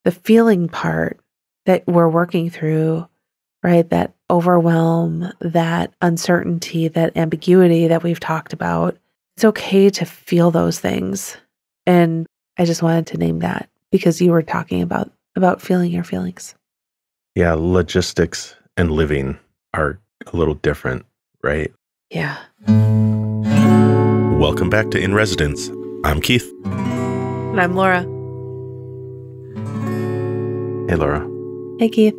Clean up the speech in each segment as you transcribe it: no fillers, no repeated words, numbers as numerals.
the feeling part that we're working through, right? That overwhelm, that uncertainty, that ambiguity that we've talked about. It's okay to feel those things. And I just wanted to name that because you were talking about feeling your feelings. Yeah, logistics and living are a little different, right? Yeah. Welcome back to In Residence. I'm Keith. And I'm Laura. Hey, Laura. Hey, Keith.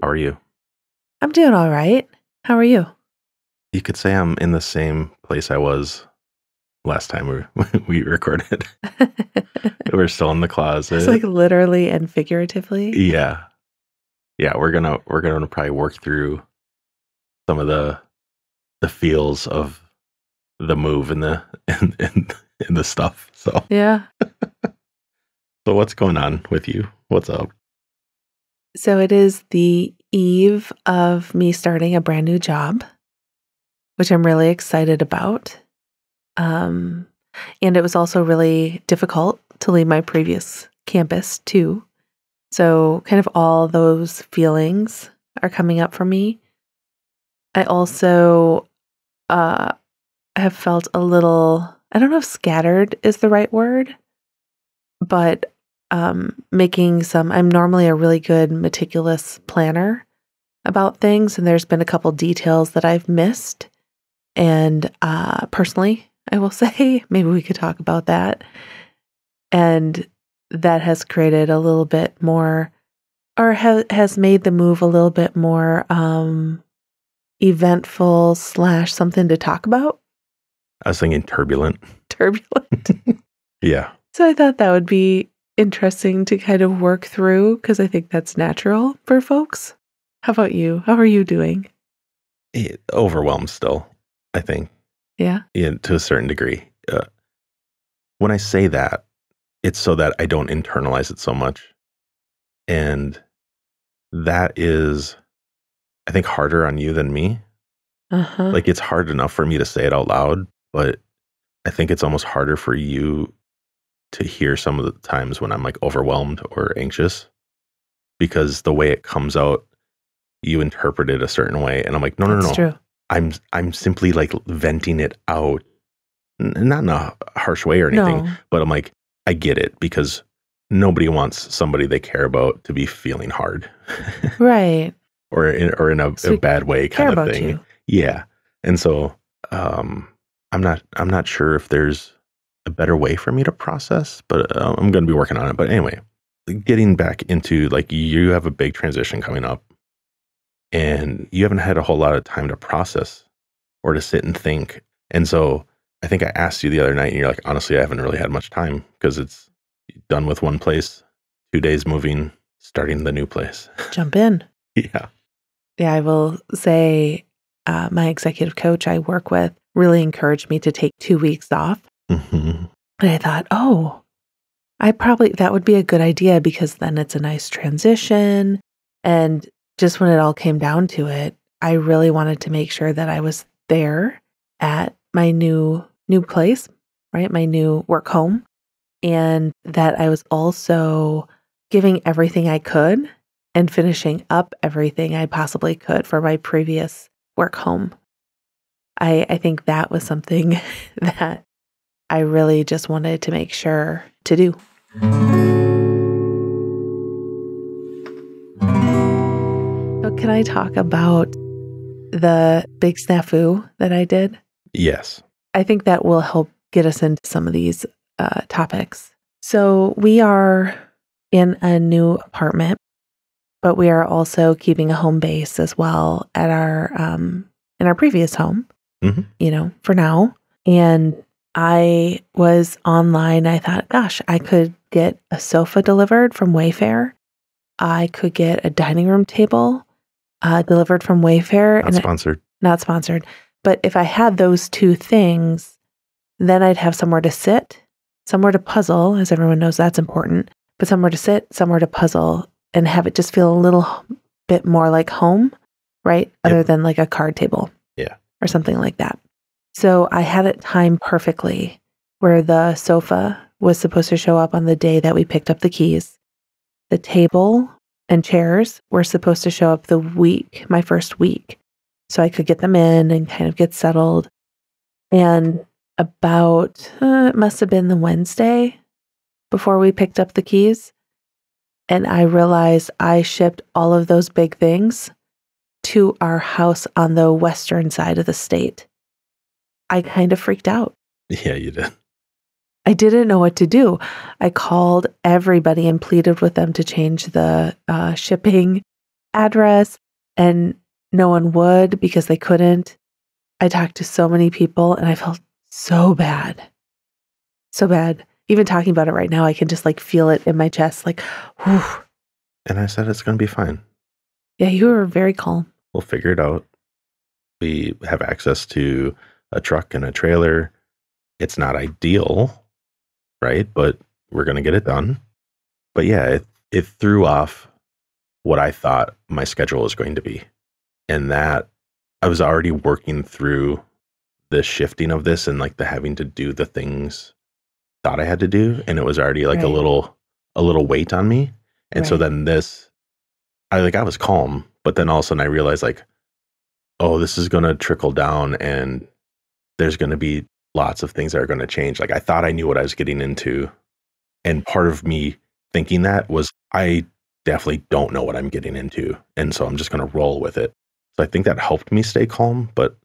How are you? I'm doing all right. How are you? You could say I'm in the same place I was last time we recorded. We're still in the closet. It's like literally and figuratively. Yeah. Yeah, we're gonna probably work through some of the feels of the move and the stuff. So yeah. So what's going on with you? What's up? So it is the eve of me starting a brand new job, which I'm really excited about. And it was also really difficult to leave my previous campus too. So kind of all those feelings are coming up for me. I also have felt a little, I don't know if scattered is the right word, but I'm normally a really good meticulous planner about things, and there's been a couple details that I've missed. And personally, I will say, maybe we could talk about that. And that has created a little bit more, or has made the move a little bit more eventful / something to talk about. I was thinking turbulent. Turbulent. Yeah. So I thought that would be interesting to kind of work through because I think that's natural for folks. How about you? How are you doing? Overwhelmed still, I think. Yeah. To a certain degree. When I say that, it's so that I don't internalize it so much. And that is, I think, harder on you than me. Uh-huh. Like, it's hard enough for me to say it out loud, but I think it's almost harder for you to hear some of the times when I'm like overwhelmed or anxious, because the way it comes out, you interpret it a certain way. And I'm like, no. True. I'm simply like venting it out, not in a harsh way or anything, but I'm like, I get it, because nobody wants somebody they care about to be feeling hard. Right. or in a bad way kind of thing. You. Yeah. And so I'm not sure if there's a better way for me to process, but I'm going to be working on it. But anyway, getting back into, like, you have a big transition coming up and you haven't had a whole lot of time to process or to sit and think. And so I think I asked you the other night and you're like, honestly, I haven't really had much time because it's done with one place, 2 days moving, starting the new place. Jump in. Yeah. Yeah, I will say my executive coach I work with really encouraged me to take 2 weeks off. Mm-hmm. And I thought, that would be a good idea because then it's a nice transition. And just when it all came down to it, I really wanted to make sure that I was there at my new place, right? My new work home. And that I was also giving everything I could and finishing up everything I possibly could for my previous work home. I think that was something that I really just wanted to make sure to do. So can I talk about the big snafu that I did? Yes. I think that will help get us into some of these topics. So we are in a new apartment, but we are also keeping a home base as well at our in our previous home, for now. And I was online. I thought, gosh, I could get a sofa delivered from Wayfair. I could get a dining room table delivered from Wayfair. Not sponsored. But if I had those two things, then I'd have somewhere to sit, somewhere to puzzle, as everyone knows that's important, but somewhere to sit, somewhere to puzzle, and have it just feel a little bit more like home, right? Yep. Other than like a card table. Yeah. Or something like that. So I had it timed perfectly where the sofa was supposed to show up on the day that we picked up the keys. The table and chairs were supposed to show up my first week, so I could get them in and kind of get settled. And about, it must have been the Wednesday before we picked up the keys. And I realized I shipped all of those big things to our house on the western side of the state. I kind of freaked out. Yeah, you did. I didn't know what to do. I called everybody and pleaded with them to change the shipping address, and no one would because they couldn't. I talked to so many people and I felt so bad. So bad. Even talking about it right now, I can just like feel it in my chest, like, whew. And I said, it's going to be fine. Yeah, you were very calm. We'll figure it out. We have access to a truck and a trailer. It's not ideal, right? But we're going to get it done. But yeah, it threw off what I thought my schedule was going to be. And that I was already working through the shifting of this and like the having to do the things thought I had to do. And it was already like Right. a little weight on me. And so Right. then I was calm, but then all of a sudden I realized like, oh, this is going to trickle down and there's going to be lots of things that are going to change. Like I thought I knew what I was getting into. And part of me thinking that was I definitely don't know what I'm getting into. And so I'm just going to roll with it. So I think that helped me stay calm. But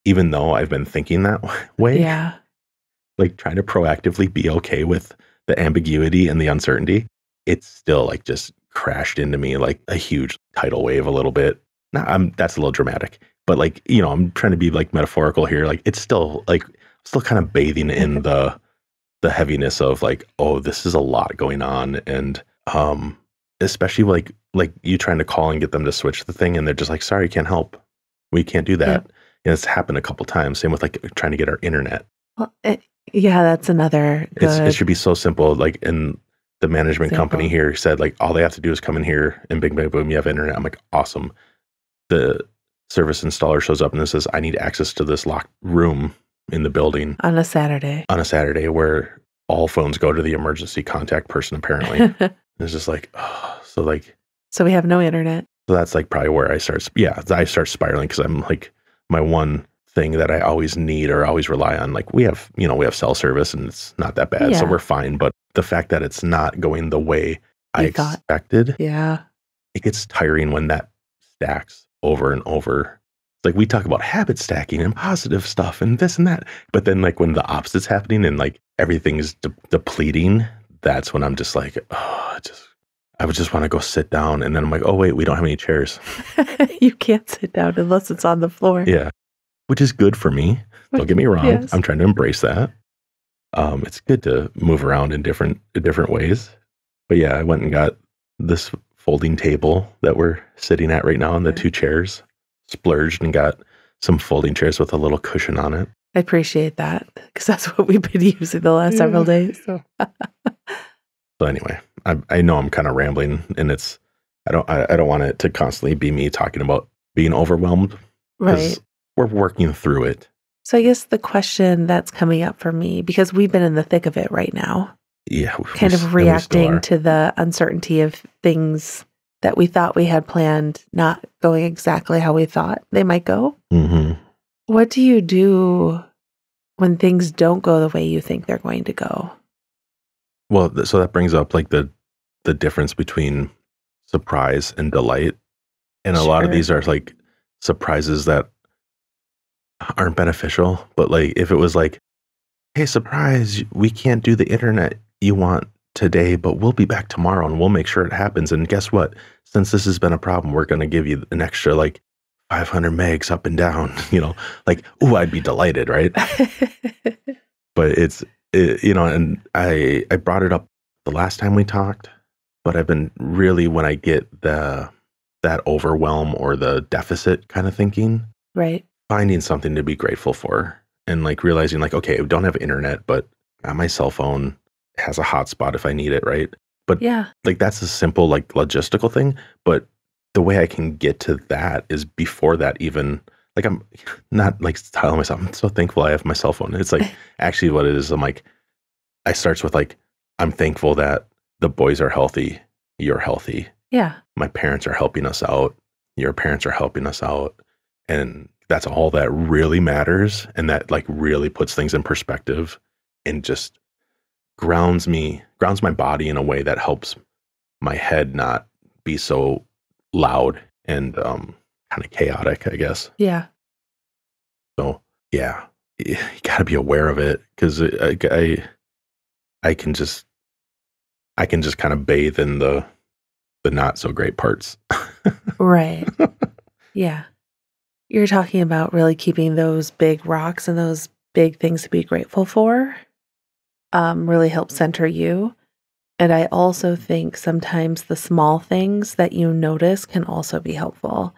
even though I've been thinking that way, Yeah. like trying to proactively be okay with the ambiguity and the uncertainty, it's still like just crashed into me like a huge tidal wave a little bit. Now that's a little dramatic, but like, I'm trying to be like metaphorical here. Like it's still kind of bathing in the heaviness of like, oh, this is a lot going on. And especially like you trying to call and get them to switch the thing and they're just like, sorry, can't help. We can't do that. Yep. And it's happened a couple times. Same with like trying to get our internet. Well, yeah, that's another good It should be so simple. Like in the management example. company here said like, all they have to do is come in here and bing, bang, boom, you have internet. I'm like, awesome. The service installer shows up and it says, I need access to this locked room in the building on a Saturday where all phones go to the emergency contact person, apparently. It's just like, oh, so we have no internet. So that's like probably where I start spiraling because I'm like my one thing that I always need or always rely on. Like we have cell service and it's not that bad. So Yeah. we're fine. But the fact that it's not going the way I thought. expected, Yeah. it gets tiring when that stacks over and over. Like we talk about habit stacking and positive stuff and this and that. But then like when the opposite's happening and like everything's depleting, that's when I'm just like, oh, I would just want to go sit down. And then I'm like, oh, wait, we don't have any chairs. You can't sit down unless it's on the floor. Yeah. Which is good for me. Don't get me wrong. Yes. I'm trying to embrace that. It's good to move around in different ways. But yeah, I went and got this folding table that we're sitting at right now and the 2 chairs. Splurged and got some folding chairs with a little cushion on it. I appreciate that because that's what we've been using the last several days. So anyway, I know I'm kind of rambling and I don't want it to constantly be me talking about being overwhelmed. Right. We're working through it. So I guess the question that's coming up for me, because we've been in the thick of it right now, Yeah. kind of reacting to the uncertainty of things that we thought we had planned not going exactly how we thought they might go. Mm-hmm. What do you do when things don't go the way you think they're going to go? Well, so that brings up like the difference between surprise and delight. And a lot of Sure. these are like surprises that aren't beneficial. But like if it was like, hey, surprise, we can't do the internet you want today, but we'll be back tomorrow and we'll make sure it happens. And guess what? Since this has been a problem, we're going to give you an extra like 500 megs up and down, like, ooh, I'd be delighted, right? But and I brought it up the last time we talked, but I've been really, when I get that overwhelm or the deficit kind of thinking, Right. finding something to be grateful for and like realizing like, okay, I don't have internet, but my cell phone has a hotspot if I need it, right? But Yeah. like that's a simple like logistical thing, but the way I can get to that is before that even, like I'm not like telling myself, I'm so thankful I have my cell phone. It's like actually what it is, I'm like, I starts with like, I'm thankful that the boys are healthy you're healthy. Yeah. My parents are helping us out. Your parents are helping us out. And that's all that really matters. And that like really puts things in perspective and just grounds my body in a way that helps my head not be so loud and kind of chaotic, I guess. Yeah. So yeah, you got to be aware of it, because I can just kind of bathe in the not so great parts. Right. Yeah. You're talking about really keeping those big rocks and those big things to be grateful for, really help center you. And I also think sometimes the small things that you notice can also be helpful.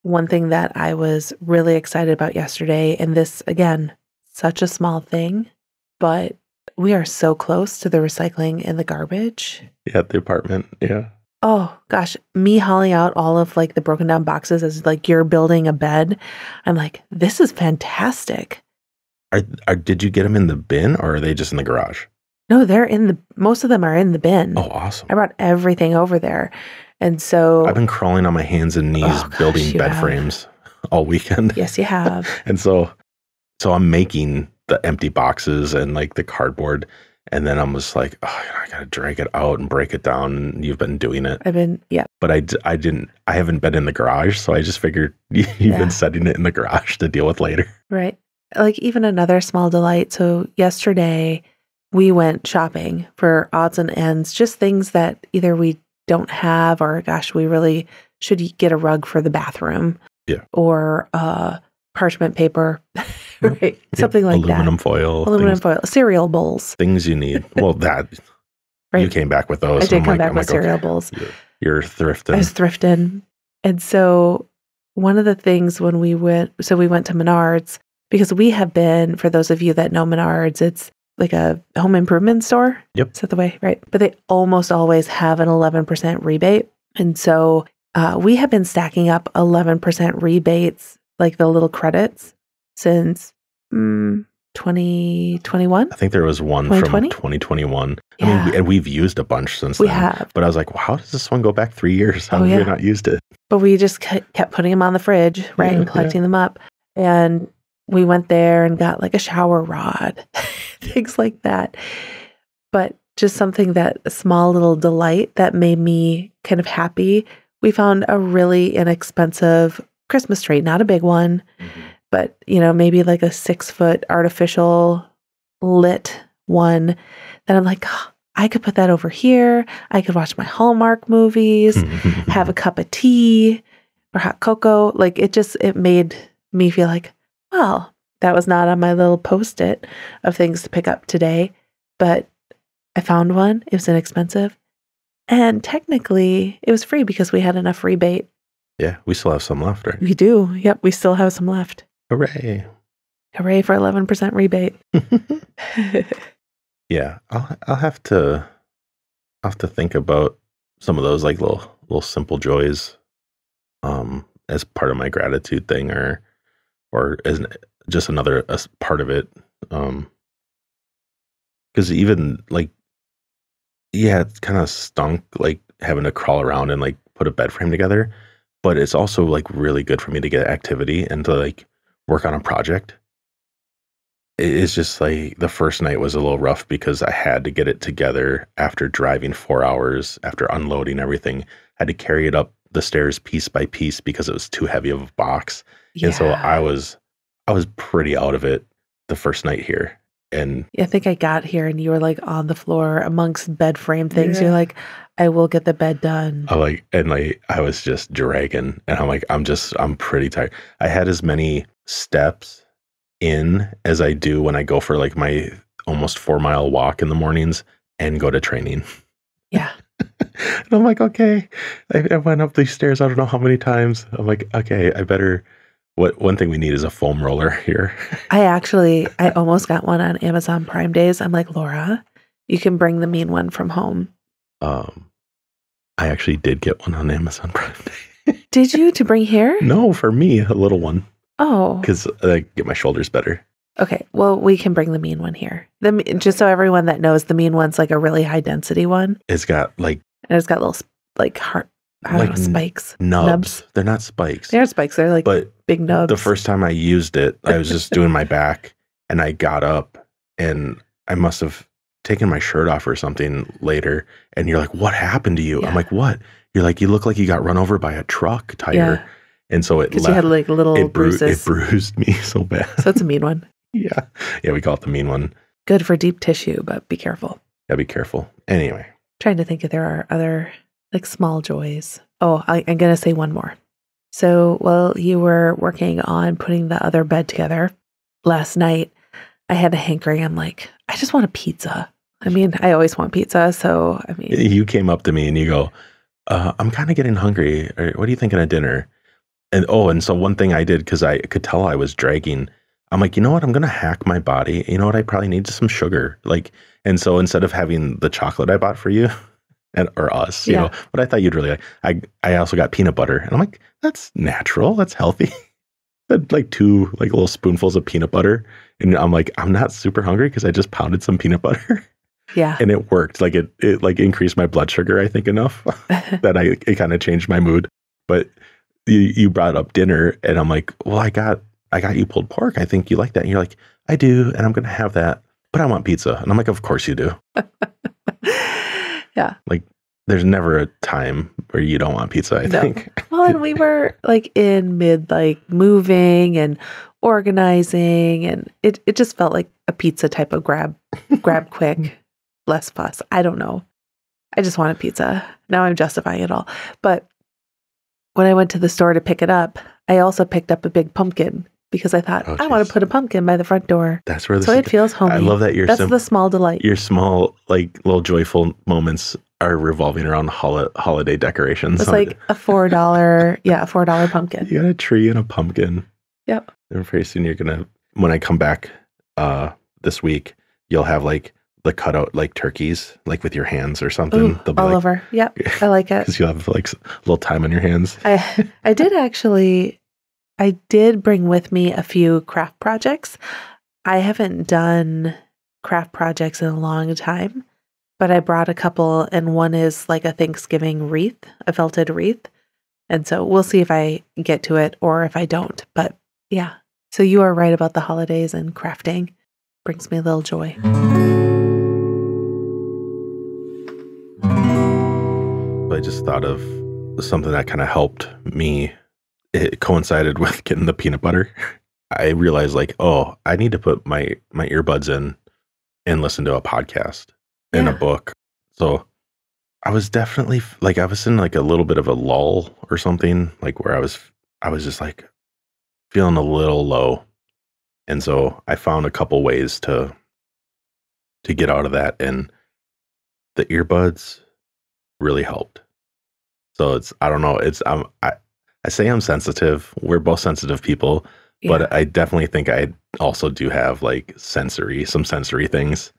One thing that I was really excited about yesterday, and this, again, such a small thing, but we are so close to the recycling and the garbage. Yeah, at the apartment. Yeah. Oh gosh, me hauling out all of like the broken down boxes as like you're building a bed. I'm like, this is fantastic. Did you get them in the bin, or are they just in the garage? No, most of them are in the bin. Oh, awesome. I brought everything over there. And so I've been crawling on my hands and knees building bed frames all weekend. Yes, you have. And so I'm making the empty boxes and like the cardboard. And then I'm just like, oh, I got to drag it out and break it down. You've been doing it. Yeah. But I haven't been in the garage. So I just figured you've been setting it in the garage to deal with later. Right. Like even another small delight. So yesterday we went shopping for odds and ends, just things that either we don't have, or gosh, we really should get a rug for the bathroom. Yeah. Or parchment paper, right? Something like aluminum that. foil, cereal bowls. Things you need. Well, that right. You came back with those. I did come back with cereal bowls. You're thrifting. I was thrifting. And so one of the things when we went to Menards, because we have been, for those of you that know Menards, it's like a home improvement store. Yep. Is that the way? Right. But they almost always have an 11% rebate. And so we have been stacking up 11% rebates, like the little credits, since 2021. I think there was one from 2021. Yeah. I mean, and we've used a bunch since we then. Have. But I was like, well, how does this one go back 3 years? How have we not used it? But we just kept putting them on the fridge, right, and collecting them up. And we went there and got like a shower rod, things like that. But just something a small little delight that made me kind of happy. We found a really inexpensive Christmas tree, not a big one, but maybe like a 6-foot artificial lit one that I'm like, oh, I could put that over here. I could watch my Hallmark movies, have a cup of tea or hot cocoa. Like it made me feel like, well, that was not on my little Post-it of things to pick up today, but I found one. It was inexpensive. And technically, it was free because we had enough rebate. Yeah, we still have some left, right? We do. Yep, we still have some left. Hooray. Hooray for 11% rebate. Yeah, I'll have to think about some of those like little simple joys as part of my gratitude thing, or as just another part of it. Because even like, yeah, it's kind of stunk like having to crawl around and like put a bed frame together, but it's also like really good for me to get activity and to like work on a project. It's just like the first night was a little rough because I had to get it together after driving 4 hours, after unloading everything. I had to carry it up the stairs piece by piece because it was too heavy of a box. Yeah. And so I was pretty out of it the first night here. And I think I got here and you were like on the floor amongst bed frame things. Yeah. You're like, I will get the bed done. I was just dragging, and I'm like, I'm pretty tired. I had as many steps in as I do when I go for like my almost 4-mile walk in the mornings and go to training. Yeah. And I'm like, okay, I went up these stairs. I don't know how many times. I'm like, okay, I better. One thing we need is a foam roller here. I almost got one on Amazon Prime Days. I'm like, Laura, you can bring the mean one from home. I actually did get one on Amazon Prime Day. Did you, to bring here? No, for me, a little one. Oh. Because I get my shoulders better. Okay, well, we can bring the mean one here. Just so everyone that knows, the mean one's like a really high density one. It's got like And it's got little like heart, I don't like know, spikes. nubs. They're not spikes. They're spikes. They're like but big nubs. The first time I used it, I was just doing my back and I got up and I must have taken my shirt off or something later. And you're like, what happened to you? Yeah. I'm like, what? You're like, you look like you got run over by a truck tire. Yeah. And so it because you had like little bruises. It bruised me so bad. So it's a mean one. Yeah. Yeah, we call it the mean one. Good for deep tissue, but be careful. Yeah, be careful. Anyway. Trying to think if there are other like small joys. Oh, I'm going to say one more. So while you were working on putting the other bed together last night, I had a hankering. I'm like, I just want a pizza. I mean, I always want pizza. So, I mean. You came up to me and you go, I'm kind of getting hungry. What are you thinking of dinner? And so one thing I did, because I could tell I was dragging, I'm like, you know what? I'm going to hack my body. You know what? I probably need some sugar. Like, and so instead of having the chocolate I bought for you or us, you know, but I thought you'd really like, I also got peanut butter. And I'm like, that's natural. That's healthy. Like 2 like little spoonfuls of peanut butter. And I'm like, I'm not super hungry because I just pounded some peanut butter. Yeah. And it worked. Like it like increased my blood sugar, I think, enough that it kind of changed my mood. But you brought up dinner and I'm like, well, I got you pulled pork. I think you like that. And you're like, I do. And I'm going to have that, but I want pizza. And I'm like, of course you do. Yeah. Like there's never a time where you don't want pizza, I think. Well, and we were like in mid, like moving and organizing, and it just felt like a pizza type of grab quick, less fuss. I don't know. I just wanted pizza. Now I'm justifying it all. But when I went to the store to pick it up, I also picked up a big pumpkin because I thought, I want to put a pumpkin by the front door. That's where so it feels homey. I love that that's the small delight. Your small, like little joyful moments are revolving around holiday decorations. It's like a $4, a $4 pumpkin. You got a tree and a pumpkin. Yep. And pretty soon when I come back this week, you'll have like the cutout like turkeys, like with your hands or something. Ooh, they'll be all like, over. Yep. I like it. Because you'll have like a little time on your hands. I did bring with me a few craft projects. I haven't done craft projects in a long time, but I brought a couple, and one is like a Thanksgiving wreath, a felted wreath. And so we'll see if I get to it or if I don't. But yeah, so you are right about the holidays, and crafting brings me a little joy. I just thought of something that kind of helped me. It coincided with getting the peanut butter. I realized like, oh, I need to put my earbuds in and listen to a podcast and a book. So I was definitely like, I was in like a little bit of a lull or something, like where I was just like feeling a little low. And so I found a couple ways to get out of that, and the earbuds really helped. So I don't know, I say I'm sensitive. We're both sensitive people, but I definitely think I also do have like some sensory things,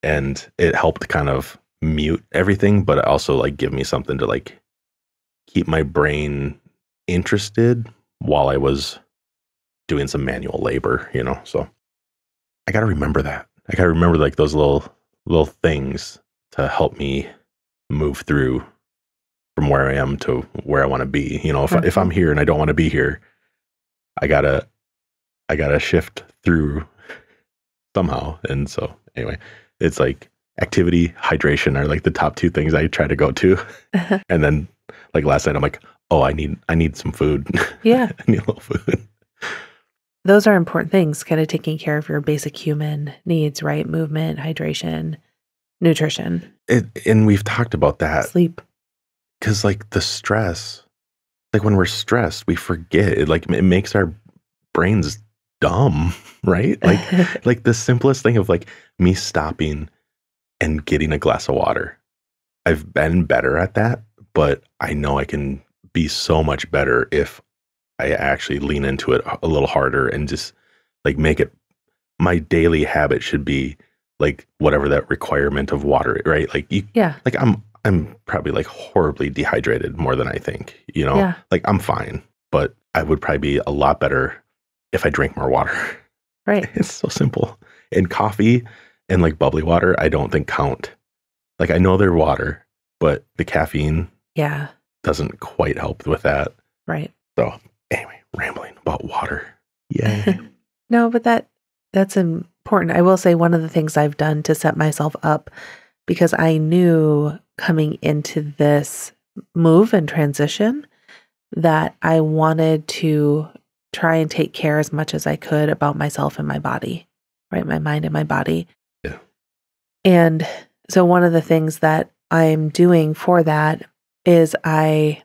and it helped kind of mute everything, but also like give me something to like keep my brain interested while I was doing some manual labor, you know? So I got to remember that. I got to remember like those little things to help me move through from where I am to where I want to be. You know, if I'm here and I don't want to be here, I gotta shift through somehow. And so anyway, it's like activity, hydration are like the top 2 things I try to go to. And then like last night, I'm like, oh, I need some food. Yeah. I need a little food. Those are important things, kind of taking care of your basic human needs, right? Movement, hydration, nutrition. And we've talked about that. Sleep. Because like the stress, like when we're stressed, we forget it. Like it makes our brains dumb, right? Like the simplest thing of like me stopping and getting a glass of water. I've been better at that, but I know I can be so much better if I actually lean into it a little harder and just like make it my daily habit should be like whatever that requirement of water, right? Like like I'm probably like horribly dehydrated more than I think, you know, like I'm fine, but I would probably be a lot better if I drank more water. Right. It's so simple. And coffee and like bubbly water, I don't think count. Like I know they're water, but the caffeine Yeah. doesn't quite help with that. Right. So anyway, rambling about water. Yay. No, but that's important. I will say one of the things I've done to set myself up, because I knew coming into this move and transition that I wanted to try and take care as much as I could about myself and my body, right? My mind and my body. Yeah. And so one of the things that I'm doing for that is I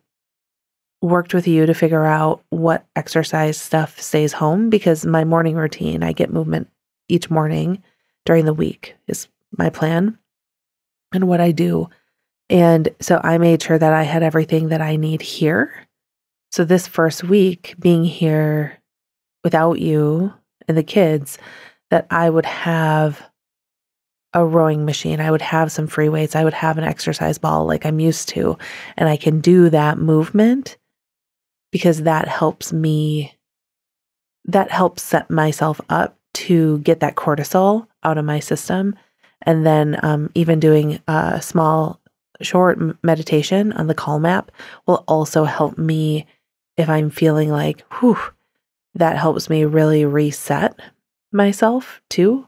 worked with you to figure out what exercise stuff stays home, because my morning routine, I get movement each morning during the week is my plan and what I do. And so I made sure that I had everything that I need here. So this first week being here without you and the kids, that I would have a rowing machine, I would have some free weights, I would have an exercise ball like I'm used to, and I can do that movement because that helps set myself up to get that cortisol out of my system. And then even doing a short meditation on the Calm app will also help me if I'm feeling like, whew, that helps me really reset myself too.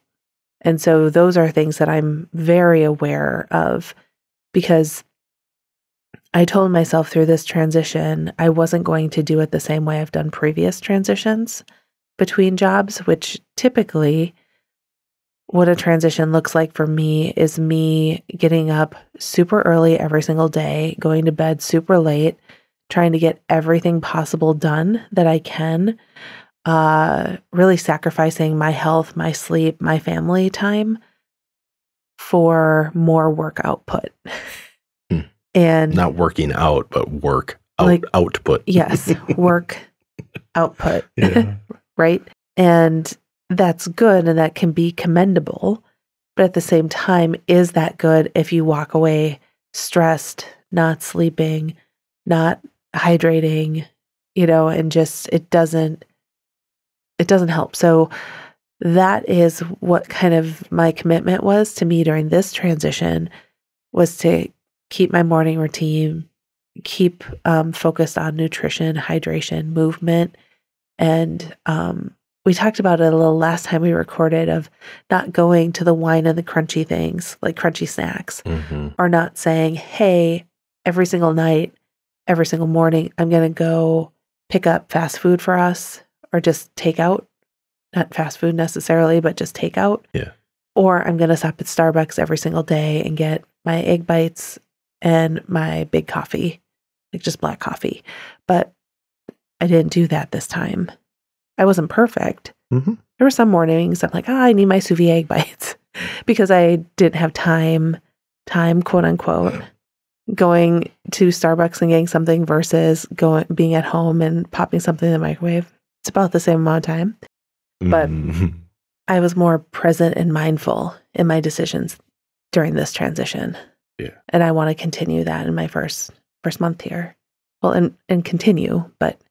And so those are things that I'm very aware of, because I told myself through this transition, I wasn't going to do it the same way I've done previous transitions between jobs, which typically what a transition looks like for me is me getting up super early every single day, going to bed super late, trying to get everything possible done that I can, really sacrificing my health, my sleep, my family time for more work output. And not working out, but output. Yes, work output. Yeah. Right? And that's good and that can be commendable. But at the same time, is that good if you walk away stressed, not sleeping, not hydrating, and just it doesn't help. So that is what kind of my commitment was to me during this transition, was to keep my morning routine, keep focused on nutrition, hydration, movement. And we talked about it a little last time we recorded, of not going to the wine and the crunchy things, like crunchy snacks, or not saying, hey, every single night, every single morning, I'm going to go pick up fast food for us, or just take out, not fast food necessarily, but just take out. Yeah. Or I'm going to stop at Starbucks every single day and get my egg bites and my big coffee, like just black coffee. But I didn't do that this time. I wasn't perfect. Mm-hmm. There were some mornings I'm like, I need my sous vide egg bites because I didn't have time, quote unquote, going to Starbucks and getting something versus being at home and popping something in the microwave. It's about the same amount of time. But I was more present and mindful in my decisions during this transition. Yeah. And I want to continue that in my first month here. Well, and continue, but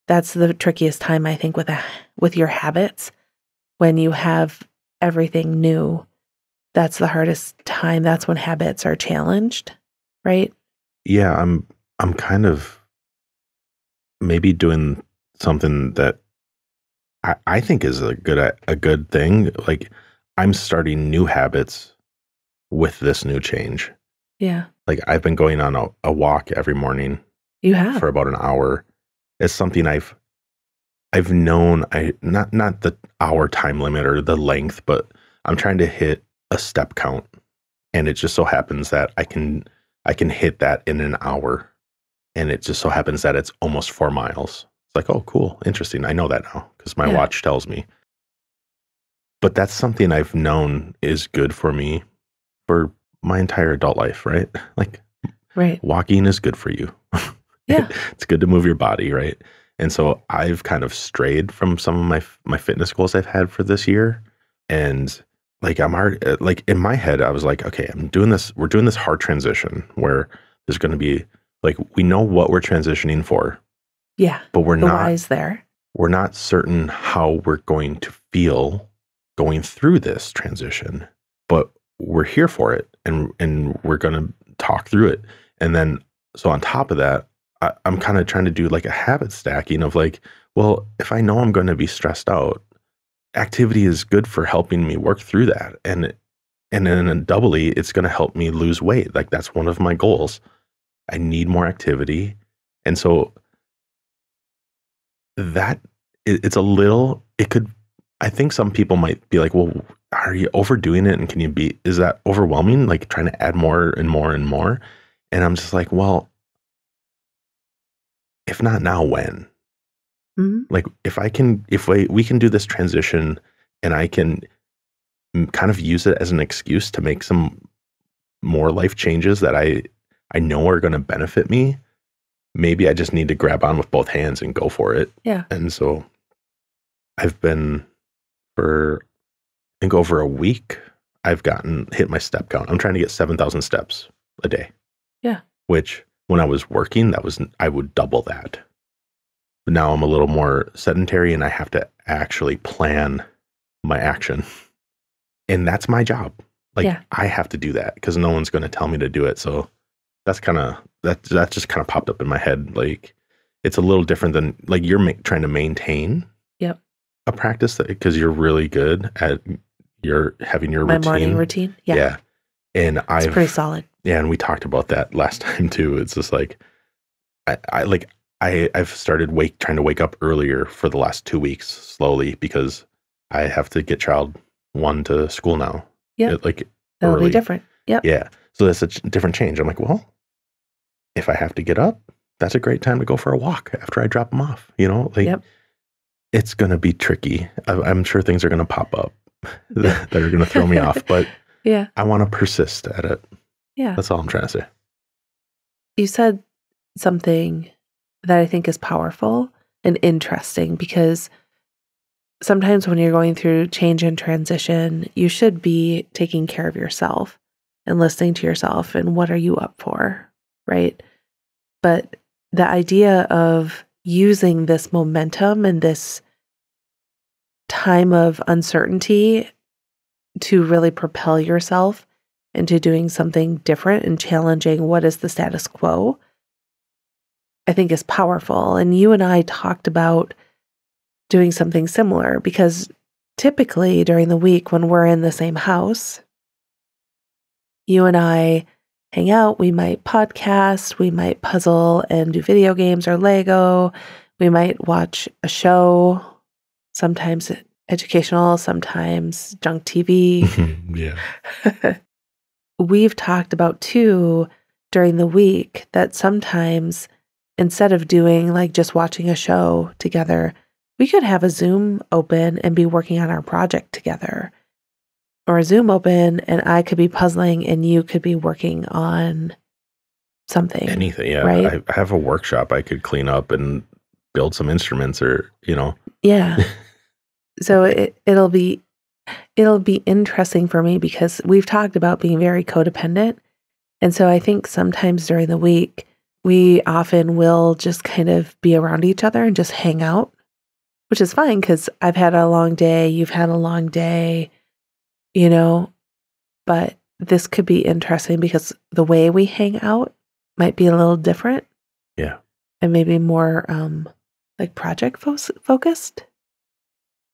that's the trickiest time, I think, with your habits. When you have everything new, that's the hardest time. That's when habits are challenged, right? Yeah, I'm kind of maybe doing something that I think is a good thing. Like, I'm starting new habits with this new change. Yeah. Like, I've been going on a walk every morning. You have. For about an hour. It's something I've known. Not the hour time limit or the length, but I'm trying to hit a step count, and it just so happens that I can hit that in an hour, and it just so happens that it's almost 4 miles. It's like, oh, cool, interesting. I know that now because my watch tells me. But that's something I've known is good for me for my entire adult life, right? Like, right. Walking is good for you. Yeah. It's good to move your body, right? And so I've kind of strayed from some of my fitness goals I've had for this year. And like, I'm hard, like in my head, I was like, okay, we're doing this hard transition where there's going to be like, we know what we're transitioning for. Yeah. But we're not certain how we're going to feel going through this transition, but we're here for it. And we're going to talk through it. And then, so on top of that, I'm kind of trying to do like a habit stacking of like, well, if I know I'm going to be stressed out, activity is good for helping me work through that. And then doubly, it's going to help me lose weight. Like that's one of my goals. I need more activity. And so that it's a little, it could, I think some people might be like, well, are you overdoing it? And is that overwhelming? Like trying to add more and more and more. And I'm just like, well, if not now, when? Like if we can do this transition and I can kind of use it as an excuse to make some more life changes that I know are going to benefit me, maybe I just need to grab on with both hands and go for it. Yeah. And so I've been for, I think over a week, I've hit my step count. I'm trying to get 7,000 steps a day. Yeah. Which when I was working, I would double that. But now I'm a little more sedentary and I have to actually plan my action. And that's my job. Like I have to do that because no one's going to tell me to do it. So that's that just kind of popped up in my head. Like it's a little different than like you're trying to maintain a practice because you're really good at having your my morning routine. Yeah. And it's pretty solid. Yeah. And we talked about that last time too. It's just like, I've started trying to wake up earlier for the last 2 weeks slowly because I have to get child one to school now. Yeah. Like that'll early. be different. Yep. Yeah. So that's a different change. I'm like, well, if I have to get up, that's a great time to go for a walk after I drop them off. Like it's going to be tricky. I'm sure things are going to pop up that are going to throw me off, but I want to persist at it. Yeah. That's all I'm trying to say. You said something that I think is powerful and interesting because sometimes when you're going through change and transition, you should be taking care of yourself and listening to yourself and what are you up for, right? But the idea of using this momentum and this time of uncertainty to really propel yourself into doing something different and challenging what is the status quo, I think is powerful. And you and I talked about doing something similar because typically during the week when we're in the same house, you and I hang out, we might podcast, we might puzzle and do video games or Lego, we might watch a show, sometimes educational, sometimes junk TV. Yeah. We've talked about too during the week that sometimes instead of doing like just watching a show together, we could have a Zoom open and be working on our project together. Or a Zoom open and I could be puzzling and you could be working on something. Anything, yeah. Right? I have a workshop I could clean up and build some instruments or, Yeah. So it'll be interesting for me because we've talked about being very codependent. And so I think sometimes during the week, we often will just kind of be around each other and just hang out, which is fine because I've had a long day, you've had a long day, but this could be interesting because the way we hang out might be a little different. Yeah. And maybe more like project focused.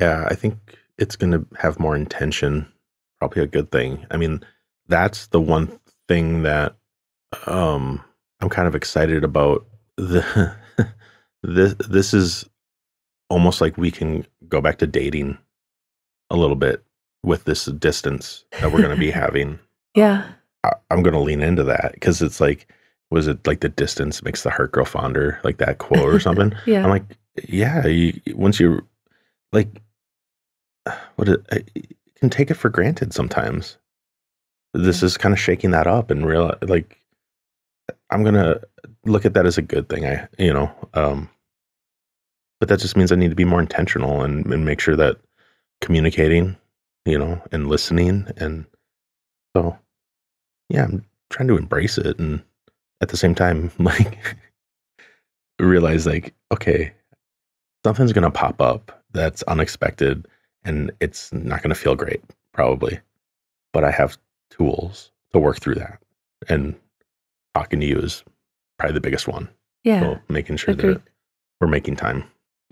Yeah, I think it's going to have more intention, probably a good thing. I mean, that's the one thing that I'm kind of excited about. This is almost like we can go back to dating a little bit with this distance that we're going to be having. Yeah. I'm going to lean into that because it's like, was it like the distance makes the heart grow fonder, like that quote or something? Yeah. I'm like, yeah, once you like, you can take it for granted sometimes. This is kind of shaking that up and real like, I'm going to look at that as a good thing. But that just means I need to be more intentional and make sure that communicating, and listening. And so, yeah, I'm trying to embrace it. And at the same time, like realize like, okay, something's going to pop up that's unexpected and it's not going to feel great probably, but I have tools to work through that. And talking to you is probably the biggest one. Yeah. So making sure Agreed. that we're making time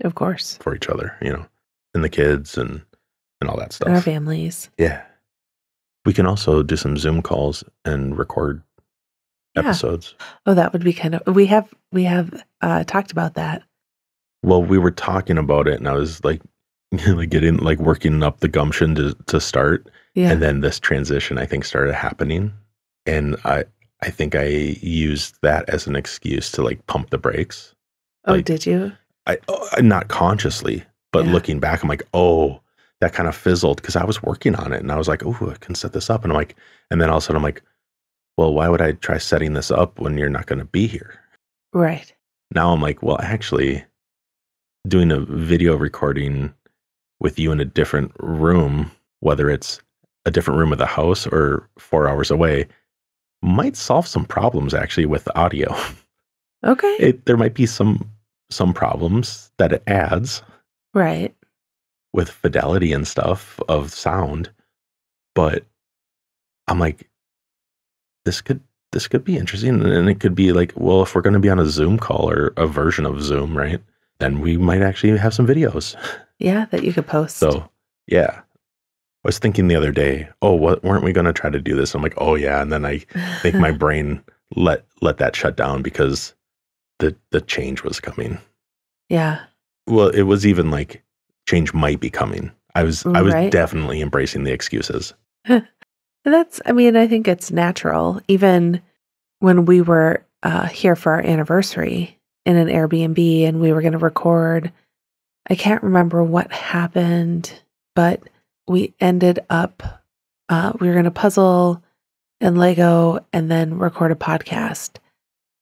Of course. for each other, and the kids and all that And our stuff. families. Yeah. We can also do some Zoom calls and record episodes. Oh, that would be we have talked about that. Well, we were talking about it, and I was like, getting working up the gumption to start. Yeah. And then this transition, I think, started happening. And I think I used that as an excuse to pump the brakes. Oh, did you? I not consciously, but looking back, I'm like, oh, that kind of fizzled because I was working on it and I was like, oh, I can set this up. And I'm like, and then all of a sudden I'm like, well, why would I try setting this up when you're not going to be here? Right. Now I'm like, well, actually doing a video recording with you in a different room, whether it's a different room of the house or 4 hours away, might solve some problems actually with the audio. Okay. There might be some problems that it adds. Right. With fidelity and stuff of sound, but I'm like, this could be interesting, and it could be like, well, if we're going to be on a Zoom call or a version of Zoom, right, then we might actually have some videos. Yeah, that you could post. So yeah, I was thinking the other day, oh, weren't we going to try to do this? I'm like, oh yeah, and then I think my brain let that shut down because the change was coming. Yeah. Well, it was even like change might be coming. I was Right. definitely embracing the excuses. I think it's natural. Even when we were here for our anniversary in an Airbnb and we were going to record, I can't remember what happened, but we ended up, we were going to puzzle and Lego and then record a podcast.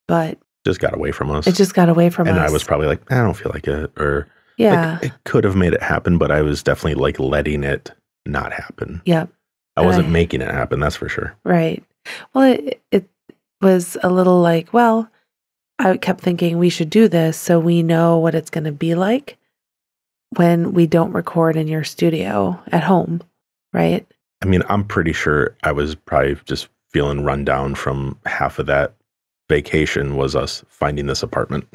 But just got away from us. It just got away from us. And I was probably like, I don't feel like it. Or yeah, it could have made it happen, but I was definitely letting it not happen. Yep. I wasn't making it happen, that's for sure. Right. Well, it was a little like, well, I kept thinking we should do this so we know what it's going to be like when we don't record in your studio at home, right? I'm pretty sure I was probably just feeling run down from half of that vacation was us finding this apartment.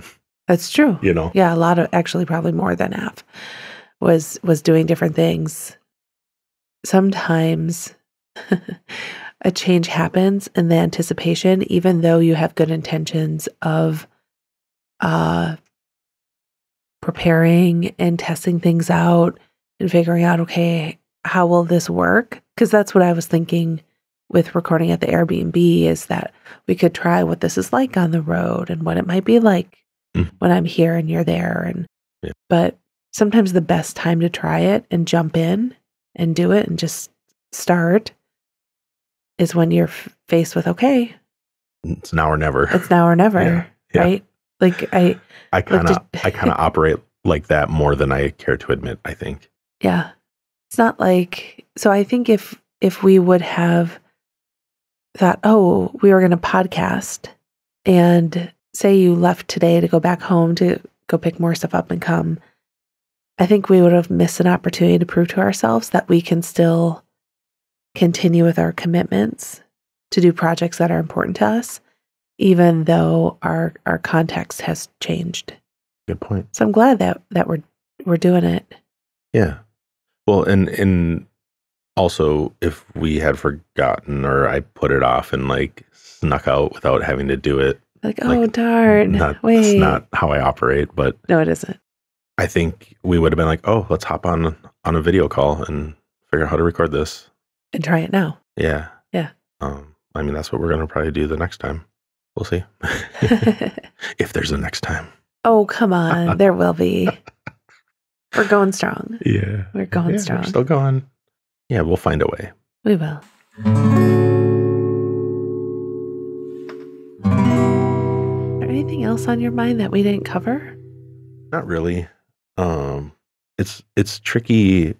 That's true. Yeah, a lot of, actually probably more than half was doing different things. Sometimes a change happens in the anticipation, even though you have good intentions of preparing and testing things out and figuring out, okay, how will this work? Because that's what I was thinking with recording at the Airbnb, is that we could try what this is like on the road and what it might be like when I'm here and you're there. But sometimes the best time to try it and jump in and do it and just start is when you're faced with, okay, it's now or never. It's now or never, right? Like I kind of operate like that more than I care to admit, I think. Yeah. It's not like, so I think if we would have thought, oh, we were going to podcast, and say you left today to go back home to go pick more stuff up and come, I think we would have missed an opportunity to prove to ourselves that we can still continue with our commitments to do projects that are important to us, even though our context has changed. Good point. So I'm glad that we're doing it. Yeah. Well, and also, if we had forgotten or I put it off and snuck out without having to do it, oh, darn. Wait. That's not how I operate, but no, it isn't. I think we would have been like, oh, let's hop on a video call and figure out how to record this. And try it now. Yeah. Yeah. That's what we're going to probably do the next time. We'll see. If there's a next time. Oh, come on. There will be. We're going strong. Yeah. We're going strong. We're still going. Yeah, we'll find a way. We will. Is there anything else on your mind that we didn't cover? Not really. It's tricky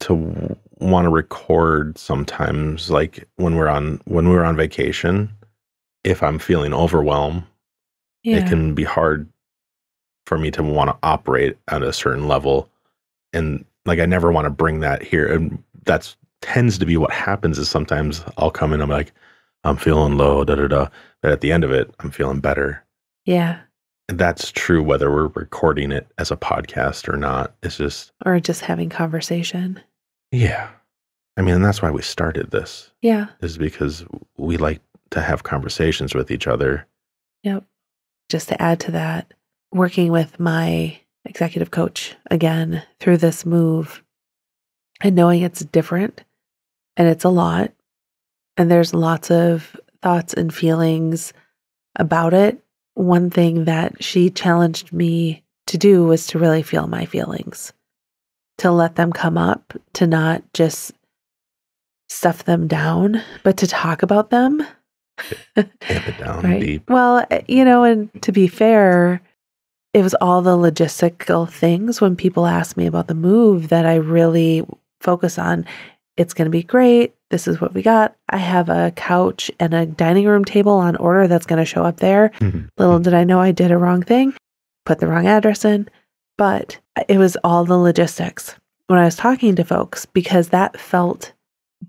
to want to record sometimes, like when we're on vacation. If I'm feeling overwhelmed, it can be hard for me to want to operate at a certain level, and I never want to bring that here. And that's tends to be what happens. Is sometimes I'll come in, I'm like, I'm feeling low, da da da. But at the end of it, I'm feeling better. Yeah. And that's true whether we're recording it as a podcast or not. It's just, Or just having conversation. yeah. I mean, and that's why we started this. Yeah. Is because we like to have conversations with each other. Yep. Just to add to that, working with my executive coach again through this move and knowing it's different and it's a lot. And there's lots of thoughts and feelings about it. One thing that she challenged me to do was to really feel my feelings, to let them come up, to not just stuff them down, but to talk about them. Amp it down Right. deep. Well, and to be fair, it was all the logistical things when people ask me about the move that I really focus on. It's going to be great. This is what we got. I have a couch and a dining room table on order that's going to show up there. Little did I know I did a wrong thing, put the wrong address in, but it was all the logistics when I was talking to folks because that felt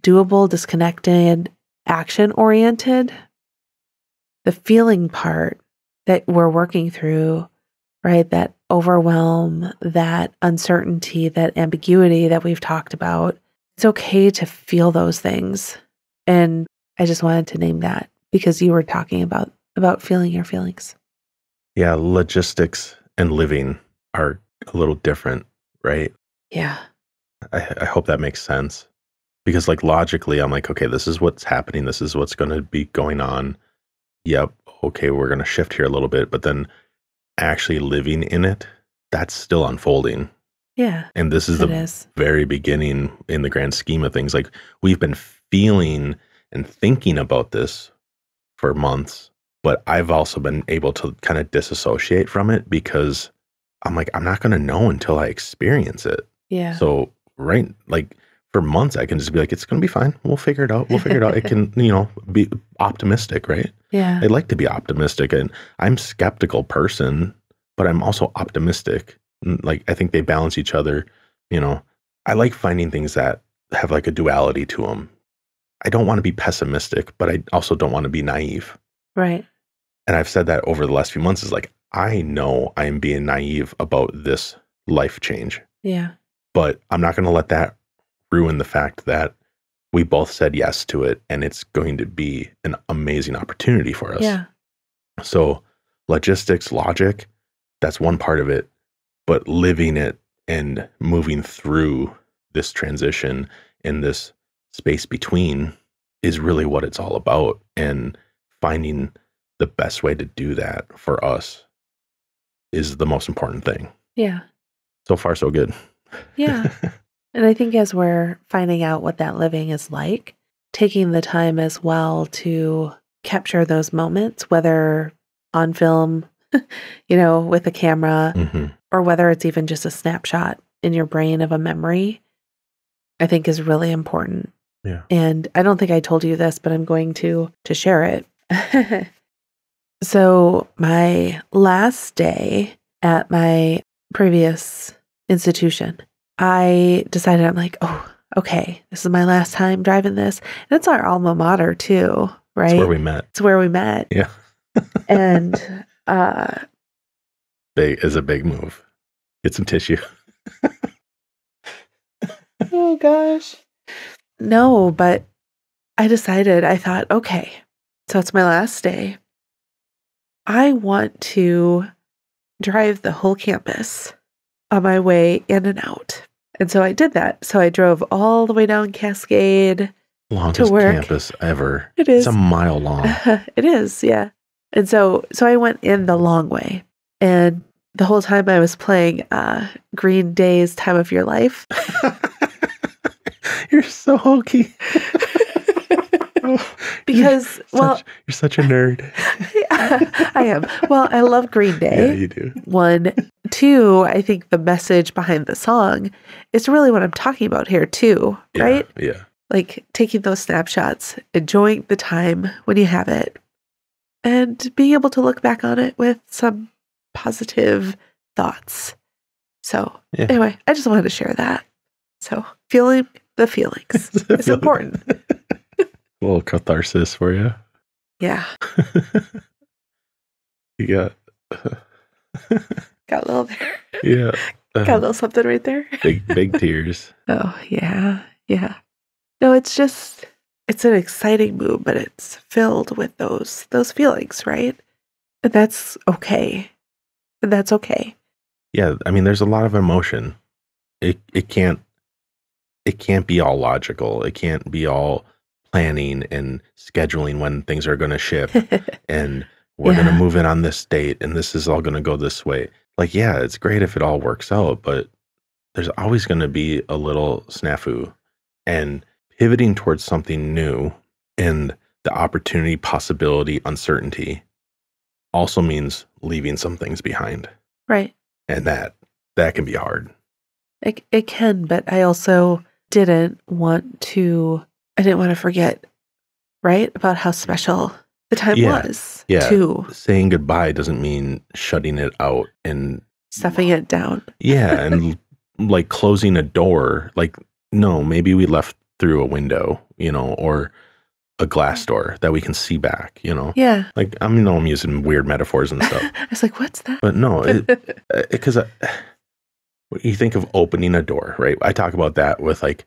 doable, disconnected, action-oriented. The feeling part that we're working through, right? That overwhelm, that uncertainty, that ambiguity that we've talked about. It's okay to feel those things. And I just wanted to name that because you were talking about feeling your feelings. Yeah, logistics and living are a little different, right? Yeah. I hope that makes sense. Because like logically, I'm like, okay, this is what's happening. This is what's going to be going on. Yep. Okay, we're going to shift here a little bit. But then actually living in it, that's still unfolding. Yeah. And this is the very beginning in the grand scheme of things. Like we've been feeling and thinking about this for months, but I've also been able to kind of disassociate from it because I'm like, I'm not going to know until I experience it. Yeah. So, right, like for months, I can just be like, it's going to be fine. We'll figure it out. We'll figure it out. It can, be optimistic, right? Yeah. I like to be optimistic, and I'm a skeptical person, but I'm also optimistic. Like, I think they balance each other. I like finding things that have like a duality to them. I don't want to be pessimistic, but I also don't want to be naive. Right. And I've said that over the last few months is like, I know I am being naive about this life change. Yeah. But I'm not going to let that ruin the fact that we both said yes to it, and it's going to be an amazing opportunity for us. Yeah. So logistics, logic, that's one part of it, but living it and moving through this transition in this space between is really what it's all about, and finding the best way to do that for us is the most important thing. Yeah. So far, so good. Yeah. And I think as we're finding out what that living is like, taking the time as well to capture those moments, whether on film, with a camera, or whether it's even just a snapshot in your brain of a memory, I think is really important. Yeah. And I don't think I told you this, but I'm going to share it. So my last day at my previous institution, I decided, I'm like, oh, okay, this is my last time driving this. And it's our alma mater too, right? It's where we met. It's where we met. Yeah. And Big is a big move. Get some tissue. Oh gosh. No, but I thought, okay, so it's my last day. I want to drive the whole campus on my way in and out. And so I did that. So I drove all the way down Cascade Longest to work. campus ever. It is. It's a mile long. It is, yeah. And so I went in the long way. And the whole time I was playing Green Day's Time of Your Life. You're so hokey. Because, you're such a nerd. I am. Well, I love Green Day. Yeah, you do. 1, 2, I think the message behind the song is really what I'm talking about here too, right? Yeah. Like taking those snapshots, enjoying the time when you have it, and being able to look back on it with some positive thoughts. So anyway, I just wanted to share that. So feeling the feelings is important. A little catharsis for you. Yeah. You got, Got a little there. yeah, Got a little something right there. big tears. Oh, yeah. Yeah. No, it's an exciting mood, but it's filled with those feelings, right? And that's okay. And that's okay. Yeah, I mean, there's a lot of emotion. It can't be all logical. It can't be all planning and scheduling when things are going to ship and we're going to Yeah. move in on this date and this is all going to go this way. Like, yeah, it's great if it all works out, but there's always going to be a little snafu, and pivoting towards something new and the opportunity, possibility, uncertainty also means leaving some things behind. Right. And that can be hard. It can, but I also didn't want to forget, right? About how special the time was Yeah. too. Saying goodbye doesn't mean shutting it out and Stuffing it down. yeah, and like closing a door. Like, no, maybe we left through a window, or a glass door that we can see back, Yeah. Like, I'm using weird metaphors and stuff. I was like, what's that? But no, because you think of opening a door, right? I talk about that with like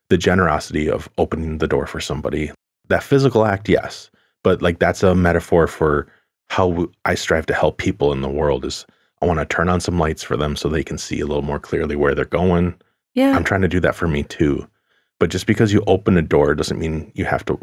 the generosity of opening the door for somebody. That physical act, yes. But like that's a metaphor for how I strive to help people in the world is I want to turn on some lights for them so they can see a little more clearly where they're going. Yeah. I'm trying to do that for me too. But just because you open a door doesn't mean you have to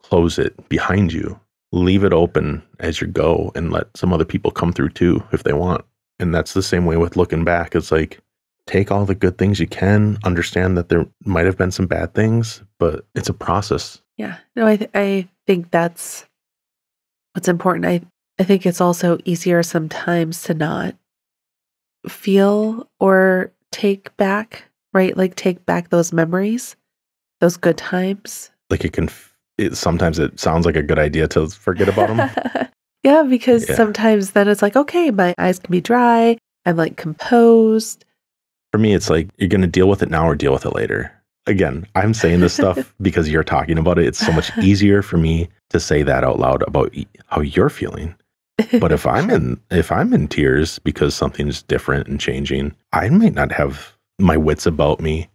close it behind you. Leave it open as you go and let some other people come through too if they want. And that's the same way with looking back. It's like, take all the good things you can, understand that there might have been some bad things, but it's a process. Yeah. No, I think that's what's important. I think it's also easier sometimes to not feel or take back, right? Like take back those memories, those good times. Like sometimes it sounds like a good idea to forget about them. Yeah, because sometimes then it's like, okay, my eyes can be dry. I'm like composed. For me, it's like, you're going to deal with it now or deal with it later. Again, I'm saying this stuff because you're talking about it. It's so much easier for me to say that out loud about how you're feeling. But if I'm in tears because something's different and changing, I might not have my wits about me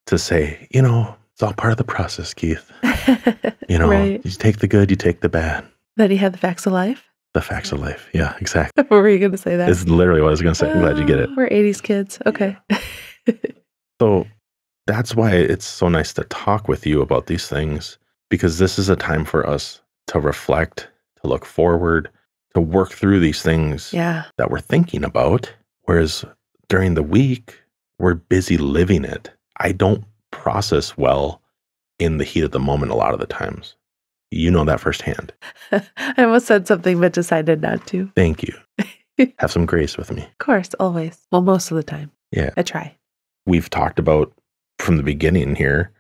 to say, it's all part of the process, Keith. Right. You take the good, you take the bad. Then you have the facts of life. The facts of life. Yeah, exactly. What were you going to say that? It's literally what I was going to say. I'm glad you get it. We're 80s kids. Okay. So that's why it's so nice to talk with you about these things, because this is a time for us to reflect, to look forward, to work through these things that we're thinking about. Whereas during the week, we're busy living it. I don't process well in the heat of the moment a lot of the times. You know that firsthand. I almost said something, but decided not to. Thank you. Have some grace with me. Of course, always. Well, most of the time. Yeah. I try. We've talked about from the beginning here,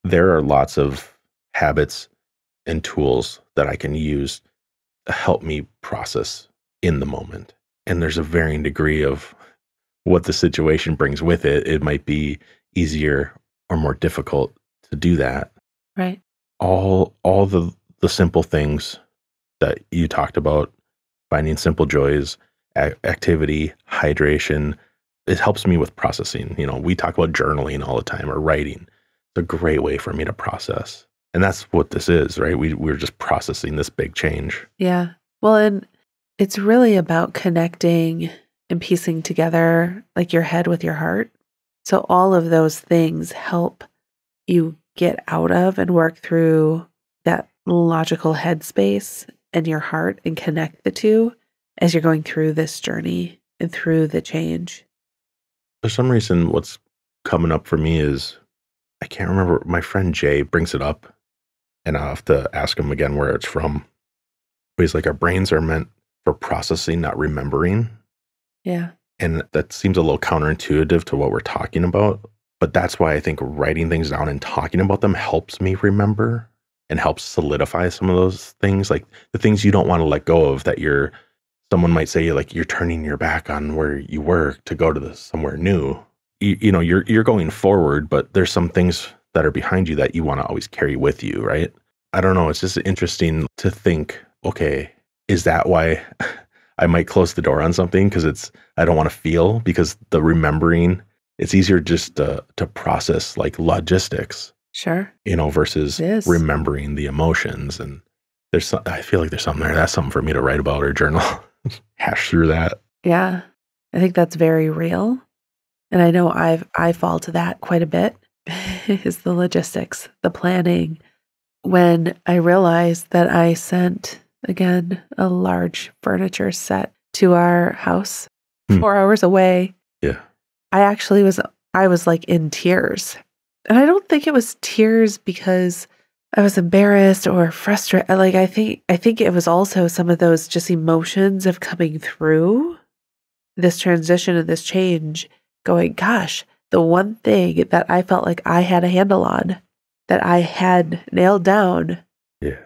there are lots of habits and tools that I can use to help me process in the moment. And there's a varying degree of what the situation brings with it. It might be easier or more difficult to do that. Right. All the simple things that you talked about, finding simple joys, activity, hydration, it helps me with processing. We talk about journaling all the time or writing. It's a great way for me to process. And that's what this is, right? We're just processing this big change. Yeah. Well, and it's really about connecting and piecing together like your head with your heart. So all of those things help you get out of and work through that logical headspace and your heart and connect the two as you're going through this journey and through the change. For some reason, what's coming up for me is, I can't remember, my friend Jay brings it up, and I'll have to ask him again where it's from. But he's like, our brains are meant for processing, not remembering. Yeah. And that seems a little counterintuitive to what we're talking about. But that's why I think writing things down and talking about them helps me remember and helps solidify some of those things, like the things you don't want to let go of that someone might say, like, you're turning your back on where you work to go to somewhere new. You're going forward, but there's some things that are behind you that you want to always carry with you, right? I don't know. It's just interesting to think, okay, is that why I might close the door on something? Because I don't want to feel, because the remembering, it's easier just to process like logistics, Sure. versus It is. remembering the emotions. And I feel like there's something there. That's something for me to write about or journal, hash through that. Yeah. I think that's very real. And I know I fall to that quite a bit is the logistics, the planning. When I realized that I sent, again, a large furniture set to our house 4 hours away, Yeah. I was like in tears. And I don't think it was tears because I was embarrassed or frustrated. Like I think it was also some of those just emotions of coming through this transition and this change, going, gosh, the one thing that I felt like I had a handle on, that I had nailed down, Yeah.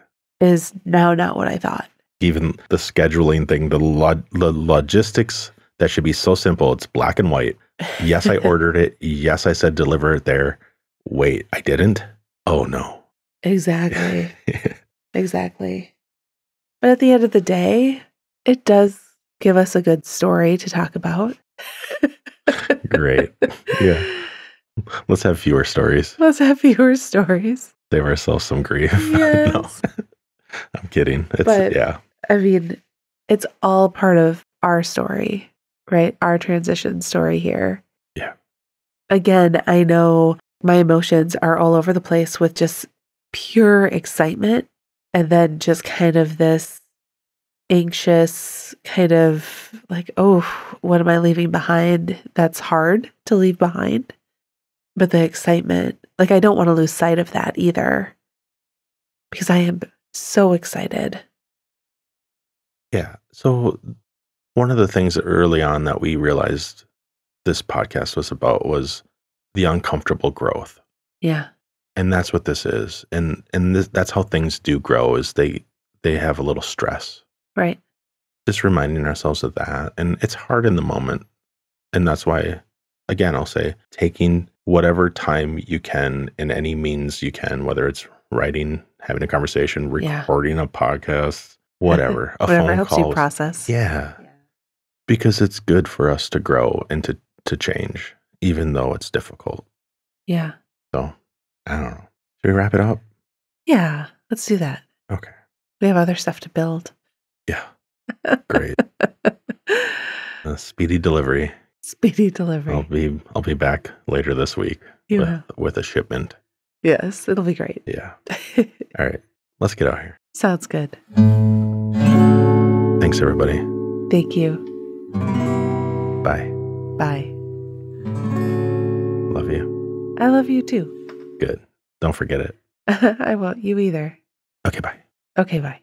is now not what I thought. Even the scheduling thing, the logistics, that should be so simple. It's black and white. Yes, I ordered it. Yes, I said deliver it there. Wait, I didn't? Oh, no. Exactly. Exactly. But at the end of the day, it does give us a good story to talk about. Great. Yeah. Let's have fewer stories. Let's have fewer stories. Save ourselves some grief. Yes. No, I'm kidding. But I mean, it's all part of our story, right? Our transition story here. Yeah. Again, I know my emotions are all over the place with just pure excitement and then just kind of this anxious kind of like, oh, what am I leaving behind? That's hard to leave behind. But the excitement, like I don't want to lose sight of that either, because I am so excited. Yeah. So one of the things early on that we realized this podcast was about was the uncomfortable growth. Yeah. And that's what this is. And that's how things do grow, is they have a little stress. Right. Just reminding ourselves of that. And it's hard in the moment. And that's why, again, I'll say, taking whatever time you can in any means you can, whether it's writing, having a conversation, recording a podcast, whatever, a whatever phone helps call. You process. Yeah. Because it's good for us to grow and to change, even though it's difficult. Yeah. So, I don't know. Should we wrap it up? Yeah. Let's do that. Okay. We have other stuff to build. Yeah. Great. Speedy delivery. Speedy delivery. I'll be back later this week with a shipment. Yes, it'll be great. Yeah. All right. Let's get out here. Sounds good. Thanks, everybody. Thank you. Bye. Bye. Love you. I love you too. Good. Don't forget it. I won't you either. Okay, bye. Okay, bye.